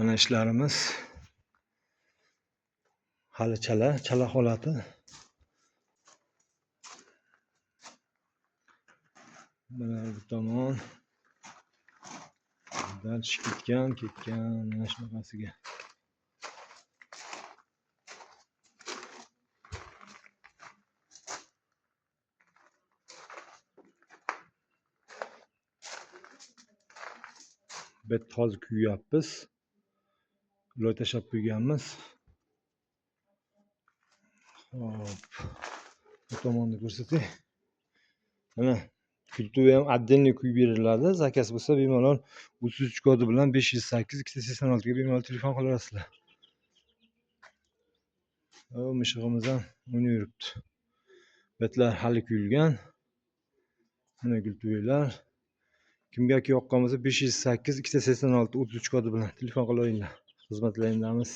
Mana ishlarimiz hali chala holati. Mana bu tomon dal ketgan mana shunaqasiga. Bet hozir kuyyapmiz. Ular tashlab qo'yganmiz. Hop. Bu tomonni ko'rsatay. Mana kultuva ham отдельный kuyib beriladi. Zakaz bo'lsa bemalol 33 kodi bilan 508 286 ga bemalol telefon qilasizlar. Mishig'imiz ham o'ynab yuribdi. Betlar hali kuyilgan. Mana kultuvalar. Kimgaki yoqqan bo'lsa 508 286 33 kodi bilan telefon qilavering. Xizmatlaringdamiz.